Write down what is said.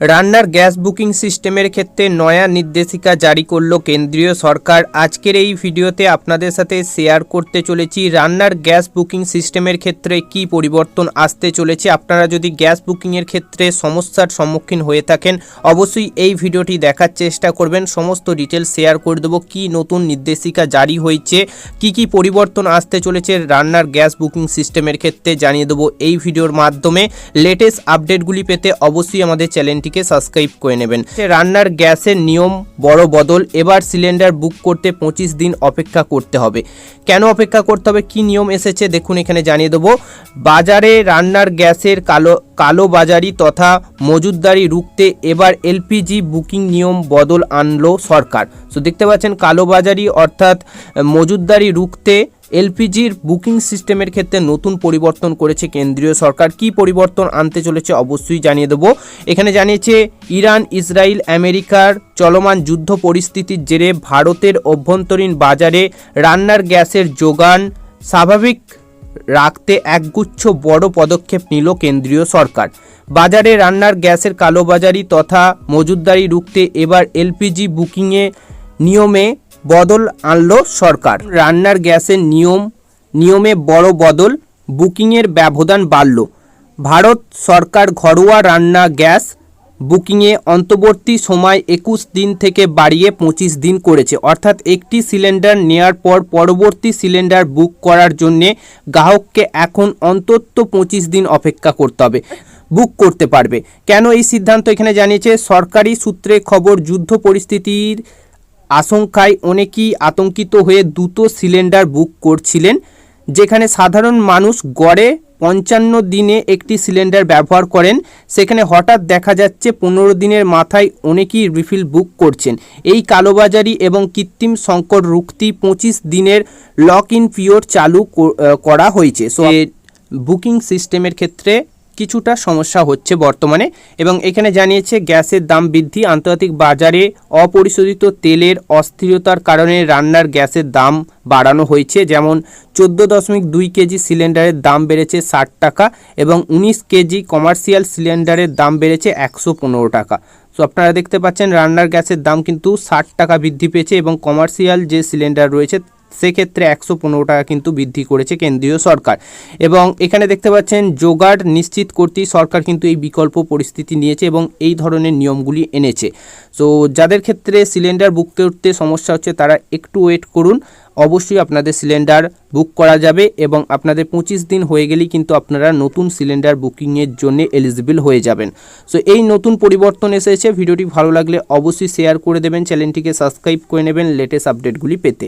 রান্নার gas booking সিস্টেমের ক্ষেত্রে নয়া নির্দেশিকা জারি করলো কেন্দ্রীয় সরকার। আজকের এই ভিডিওতে আপনাদের সাথে শেয়ার করতে চলেছি রান্নার গ্যাস বুকিং সিস্টেমের ক্ষেত্রে কি পরিবর্তন আসতে চলেছে। আপনারা যদি গ্যাস বুকিংয়ের ক্ষেত্রে সমস্যার সম্মুখীন হয়ে থাকেন অবশ্যই এই ভিডিওটি দেখার চেষ্টা করবেন। সমস্ত ডিটেলস শেয়ার করে দেবো, কি নতুন নির্দেশিকা জারি হয়েছে, কি পরিবর্তন আসতে চলেছে রান্নার গ্যাস বুকিং সিস্টেমের ক্ষেত্রে জানিয়ে দেবো এই ভিডিওর মাধ্যমে। লেটেস্ট আপডেটগুলি পেতে অবশ্যই আমাদের চ্যানেলটি সাবস্ক্রাইব করে নেবেন। রান্নার গ্যাসের নিয়ম বড় বদল, এবার সিলিন্ডার বুক করতে 25 দিন অপেক্ষা করতে হবে। কেন অপেক্ষা করতে হবে, কি নিয়ম এসেছে দেখুন এখানে জানিয়ে দেবো। বাজারে রান্নার গ্যাসের কালোবাজারি তথা মজুতদারি রুখতে এবার এলপিজি বুকিং নিয়ম বদল আনলো সরকার। তো দেখতে পাচ্ছেন কালোবাজারি অর্থাৎ মজুতদারি রুখতে এলপিজির বুকিং সিস্টেমের ক্ষেত্রে নতুন পরিবর্তন করেছে কেন্দ্রীয় সরকার। কি পরিবর্তন আনতে চলেছে অবশ্যই জানিয়ে দেবো। এখানে জানিয়েছে ইরান ইসরায়েল আমেরিকার চলমান যুদ্ধ পরিস্থিতির জেরে ভারতের অভ্যন্তরীণ বাজারে রান্নার গ্যাসের যোগান স্বাভাবিক রাখতে একগুচ্ছ বড় পদক্ষেপ নিল কেন্দ্রীয় সরকার। বাজারে রান্নার গ্যাসের কালোবাজারি তথা মজুতদারি রুখতে এবার এলপিজি বুকিংয়ে নিয়মে বদল আনলো সরকার। রান্নার গ্যাসের নিয়মে বড় বদল, বুকিংয়ের ব্যবধান বাড়ল। ভারত সরকার ঘরোয়া রান্না গ্যাস বুকিংয়ে অন্তর্বর্তী সময় 21 দিন থেকে বাড়িয়ে 25 দিন করেছে। অর্থাৎ একটি সিলিন্ডার নেয়ার পর পরবর্তী সিলিন্ডার বুক করার জন্যে গ্রাহককে এখন অন্তত 25 দিন অপেক্ষা করতে হবে, বুক করতে পারবে। কেন এই সিদ্ধান্ত এখানে জানিয়েছে সরকারি সূত্রে খবর। যুদ্ধ পরিস্থিতির আশঙ্কায় অনেকেই আতঙ্কিত হয়ে দ্রুত সিলিন্ডার বুক করছিলেন, যেখানে সাধারণ মানুষ গড়ে 55 দিনে একটি সিলিন্ডার ব্যবহার করেন, সেখানে হঠাৎ দেখা যাচ্ছে 15 দিনের মাথায় অনেকেই রিফিল বুক করছেন। এই কালোবাজারি এবং কৃত্রিম সংকট রুখতে 25 দিনের লক ইন পিরিয়ড চালু করা হয়েছে। সো বুকিং সিস্টেমের ক্ষেত্রে কিছুটা সমস্যা হচ্ছে বর্তমানে। এবং এখানে জানিয়েছে গ্যাসের দাম বৃদ্ধি, আন্তর্জাতিক বাজারে অপরিশোধিত তেলের অস্থিরতার কারণে রান্নার গ্যাসের দাম বাড়ানো হয়েছে। যেমন 14.2 কেজি সিলিন্ডারের দাম বেড়েছে 60 টাকা এবং 19 কেজি কমার্শিয়াল সিলিন্ডারের দাম বেড়েছে 115 টাকা। তো আপনারা দেখতে পাচ্ছেন রান্নার গ্যাসের দাম কিন্তু 60 টাকা বৃদ্ধি পেয়েছে এবং কমার্শিয়াল যে সিলিন্ডার রয়েছে সেক্ষেত্রে 115 টাকা কিন্তু বৃদ্ধি করেছে কেন্দ্রীয় সরকার। এবং এখানে দেখতে পাচ্ছেন জোগাড় নিশ্চিত করতেই সরকার কিন্তু এই বিকল্প পরিস্থিতি নিয়েছে এবং এই ধরনের নিয়মগুলি এনেছে। সো যাদের ক্ষেত্রে সিলিন্ডার বুক করতে সমস্যা হচ্ছে তারা একটু ওয়েট করুন, অবশ্যই আপনাদের সিলিন্ডার বুক করা যাবে এবং আপনাদের 25 দিন হয়ে গেলেই কিন্তু আপনারা নতুন সিলিন্ডার বুকিংয়ের জন্য এলিজিবল হয়ে যাবেন। সো এই নতুন পরিবর্তন এসেছে। ভিডিওটি ভালো লাগলে অবশ্যই শেয়ার করে দেবেন, চ্যানেলটিকে সাবস্ক্রাইব করে নেবেন লেটেস্ট আপডেটগুলি পেতে।